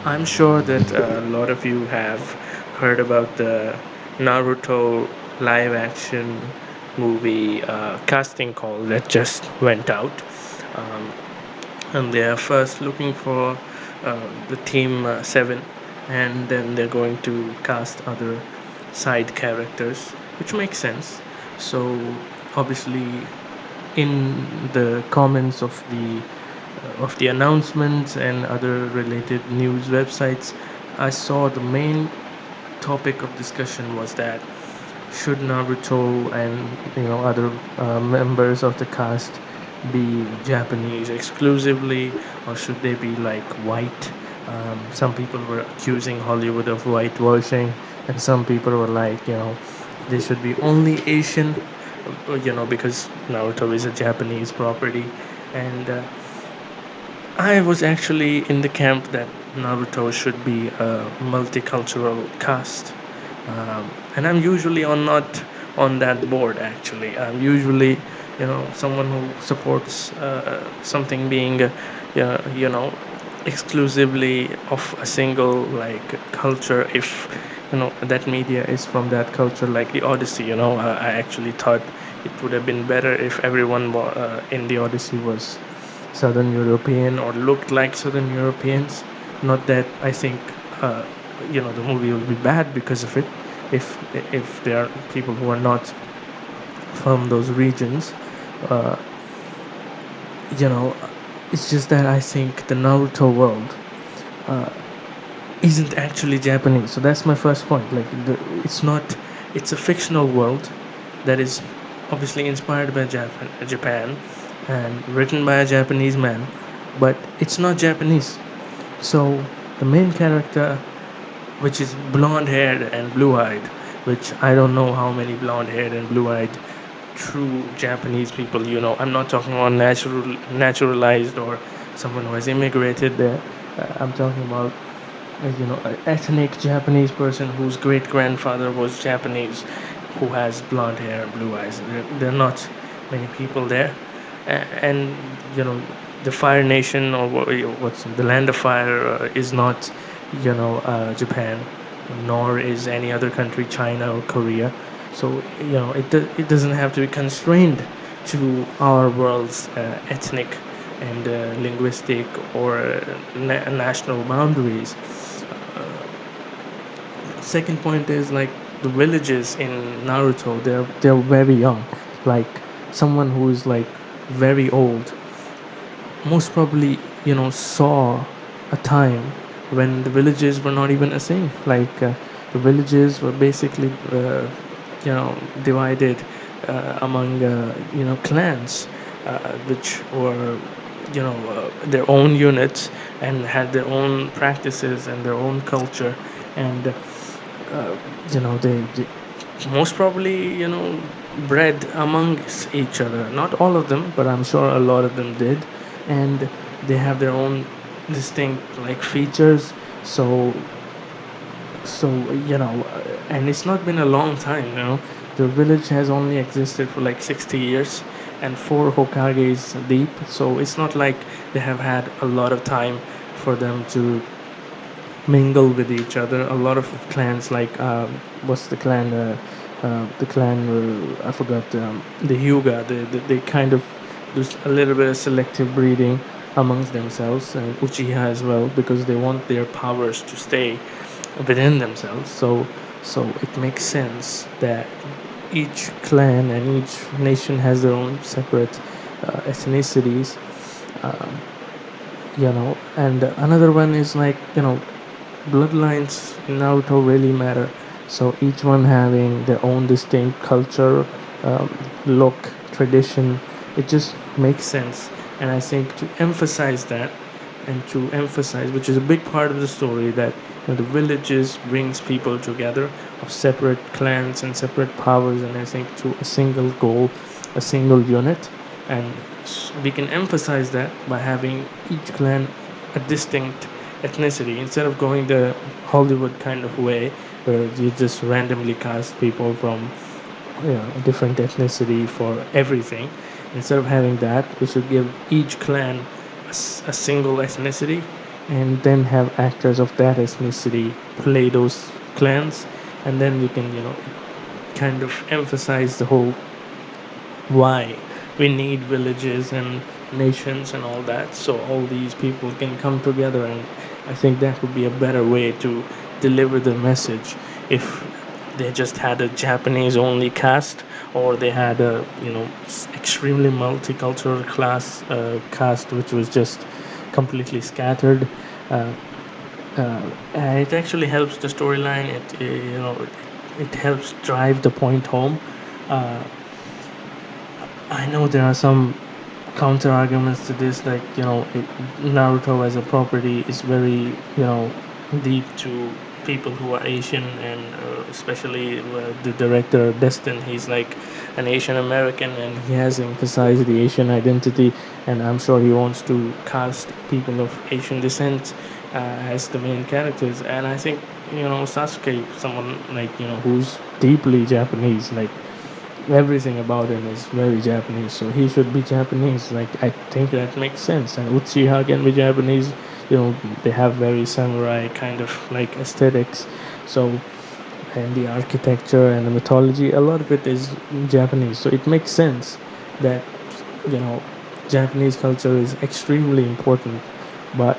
I'm sure that a lot of you have heard about the Naruto live action movie casting call that just went out. Um, and they are first looking for the team 7, and then they're going to cast other side characters, which makes sense. So, obviously, in the comments of the announcements and other related news websites, I saw the main topic of discussion was that should Naruto and other members of the cast be Japanese exclusively, or should they be like white? Some people were accusing Hollywood of whitewashing, and some people were like, they should be only Asian, because Naruto is a Japanese property, and I was actually in the camp that Naruto should be a multicultural cast, and I'm usually on not on that board. Actually, I'm usually someone who supports something being exclusively of a single like culture if that media is from that culture, like the Odyssey. I actually thought it would have been better if everyone in the Odyssey was Southern European or looked like Southern Europeans. Not that I think uh, the movie will be bad because of it. If if there are people who are not from those regions, uh, you know, it's just that I think the Naruto world uh, isn't actually Japanese. So that's my first point. Like, it's not. It's a fictional world that is obviously inspired by Japan and written by a Japanese man, but it's not Japanese. So the main character, which is blonde haired and blue eyed, which I don't know how many blonde haired and blue eyed true Japanese people. I'm not talking about naturalized or someone who has immigrated there. I'm talking about an ethnic Japanese person whose great grandfather was Japanese, who has blonde hair and blue eyes. There are not many people there, and you know the Fire Nation, or what's the Land of Fire, is not Japan, nor is any other country, China or Korea. So it doesn't have to be constrained to our world's ethnic and linguistic or national boundaries. Second point is like the villages in Naruto. They're very young. Like someone who is like very old most probably saw a time when the villages were not even a thing. Like the villages were basically divided among clans, which were their own units and had their own practices and their own culture, and they most probably bred amongst each other. Not all of them, but I'm sure a lot of them did, and they have their own distinct like features. So and it's not been a long time. The village has only existed for like 60 years and four Hokages deep, so it's not like they have had a lot of time for them to mingle with each other. A lot of clans, like what's the clan? The clan I forgot. The Hyuga. They kind of do a little bit of selective breeding amongst themselves, and Uchiha as well, because they want their powers to stay within themselves. So it makes sense that each clan and each nation has their own separate ethnicities. Um, and another one is like bloodlines in Naruto really matter. So each one having their own distinct culture, look, tradition, it just makes sense. And I think to emphasize that, and to emphasize, which is a big part of the story, that the villages brings people together of separate clans and separate powers, and I think to a single goal, a single unit, and we can emphasize that by having each clan a distinct ethnicity instead of going the Hollywood kind of way where you just randomly cast people from a different ethnicity for everything. Instead of having that, we should give each clan a single ethnicity and then have actors of that ethnicity play those clans, and then we can, kind of emphasize the whole why we need villages and nations and all that, so all these people can come together. And I think that would be a better way to deliver the message. If they just had a Japanese only cast, or they had a, extremely multicultural cast which was just completely scattered, uh, it actually helps the storyline. It helps drive the point home. uh, I know there are some counter arguments to this, like, Naruto as a property is very, deep to people who are Asian, and especially the director Destin. He's like an Asian American, and he has emphasized the Asian identity, and I'm sure he wants to cast people of Asian descent as the main characters. And I think, Sasuke, someone like, who's deeply Japanese, like everything about him is very Japanese, so he should be Japanese. Like, I think that makes sense. And Uchiha can be Japanese. They have very samurai kind of like aesthetics. So, and the architecture and the mythology, a lot of it is Japanese. So it makes sense that, you know Japanese culture is extremely important. But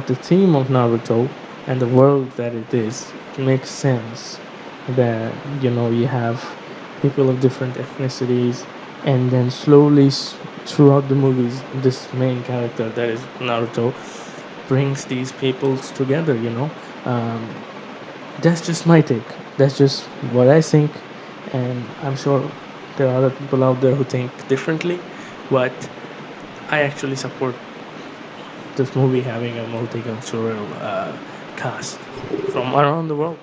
the theme of Naruto and the world that it is, it makes sense that, you have people of different ethnicities, and then slowly, throughout the movies, this main character, that is Naruto, brings these peoples together. Um, that's just my take. That's just what I think, and I'm sure there are other people out there who think differently. But I actually support this movie having a multicultural cast from around the world.